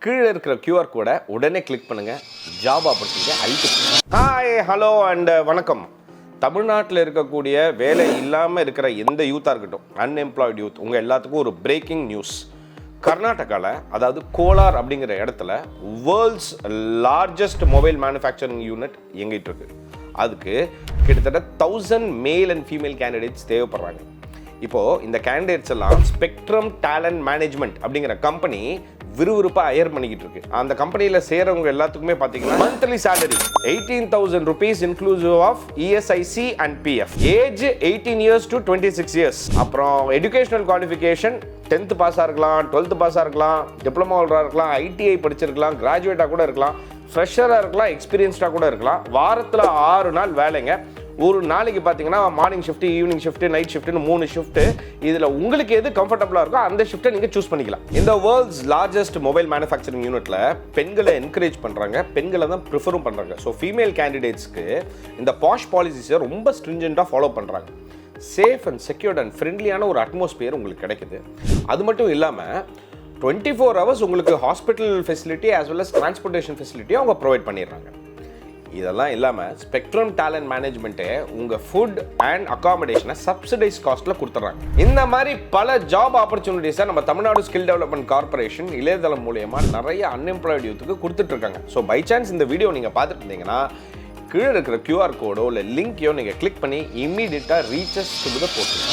கீழே இருக்கிற QR கோடை உடனே கிளிக் பண்ணுங்கள். ஜாப் ஆப்பர்ச்சுனிட்டியை அழித்து. ஹாய், ஹலோ அண்ட் வணக்கம். தமிழ்நாட்டில் இருக்கக்கூடிய வேலை இல்லாமல் இருக்கிற எந்த யூத்தாக இருக்கட்டும், அன்எம்ப்ளாய்டு யூத், உங்கள் எல்லாத்துக்கும் ஒரு பிரேக்கிங் நியூஸ். கர்நாடகாவில், அதாவது கோலார் அப்படிங்கிற இடத்துல world's largest mobile manufacturing unit இயங்கிட்டு இருக்கு. அதுக்கு கிட்டத்தட்ட 1000 மேல் அண்ட் ஃபீமேல் கேண்டிடேட்ஸ் தேவைப்படுறாங்க. இப்போது இந்த கேண்டிடேட்ஸ் எல்லாம் ஸ்பெக்ட்ரம் டேலண்ட் மேனேஜ்மெண்ட் அப்படிங்கிற கம்பெனி விறுவிறுப்பாக ஹையர் பண்ணிக்கிட்டு இருக்கு. அந்த கம்பெனியில் சேரவங்க எல்லாத்துக்குமே பார்த்தீங்கன்னா monthly salary 18,000 rupees inclusive of ESIC and PF. Age 18 years to 26 years. அப்புறம் எஜுகேஷனல் குவாலிஃபிகேஷன் 10th பாஸாக இருக்கலாம், 12th பாஸாக இருக்கலாம், டிப்ளமோ ஹோல்டராக இருக்கலாம், ITI படிச்சிருக்கலாம், கிராஜுவேட்டாக கூட இருக்கலாம், ஃப்ரெஷராக இருக்கலாம், எக்ஸ்பீரியன்ஸ்டாக கூட இருக்கலாம். வாரத்தில் 6 நாள் வேலைங்க. ஒரு நாளைக்கு பார்த்தீங்கன்னா morning shift, evening shift, night ஷிஃப்ட்னு 3 ஷிஃப்ட். இதில் உங்களுக்கு எது கம்ஃபர்டபுளாக இருக்கோ அந்த ஷிஃப்ட்டை நீங்கள் சூஸ் பண்ணிக்கலாம். இந்த வேர்ல்ட்ஸ் லார்ஜஸ்ட் மொபைல் மேனுஃபேக்சரிங் யூனிட்டில் பெண்களை என்கரேஜ் பண்ணுறாங்க, பெண்களை தான் ப்ரிஃபரும் பண்ணுறாங்க. ஸோ ஃபீமேல் கேண்டிடேட்ஸ்க்கு இந்த பாஷ் பாலிசிஸை ரொம்ப ஸ்ட்ரிஞ்செண்ட்டாக ஃபாலோ பண்ணுறாங்க. சேஃப் அண்ட் செக்யூர்ட் அண்ட் ஃப்ரெண்ட்லியான ஒரு அட்மாஸ்பியர் உங்களுக்கு கிடைக்குது. அது மட்டும் இல்லாமல் 24 hours உங்களுக்கு hospital facility as well as transportation ஃபெசிலிட்டியும் அவங்க ப்ரொவைட் பண்ணிடுறாங்க. இதெல்லாம் இல்லாமல் ஸ்பெக்ட்ரம் டேலண்ட் மேனேஜ்மெண்ட்டே உங்கள் ஃபுட் அண்ட் அகாமடேஷனை சப்சிடைஸ் காஸ்ட்டில் கொடுத்துட்றாங்க. இந்த மாதிரி பல ஜாப் ஆப்பர்ச்சுனிட்டிஸை நம்ம தமிழ்நாடு ஸ்கில் டெவலப்மெண்ட் கார்பரேஷன் இளையதளம் மூலயமா நிறைய அன்எம்ப்ளாய்டு யூத்துக்கு கொடுத்துட்ருக்காங்க. ஸோ பை சான்ஸ் இந்த வீடியோ நீங்கள் பார்த்துட்டு இருந்தீங்கன்னா கீழே இருக்கிற QR கோடோ இல்லை லிங்க்கையோ நீங்கள் கிளிக் பண்ணி இம்மீடியட்டாக ரீச்சஸ் கொடுத்து போட்டுருங்க.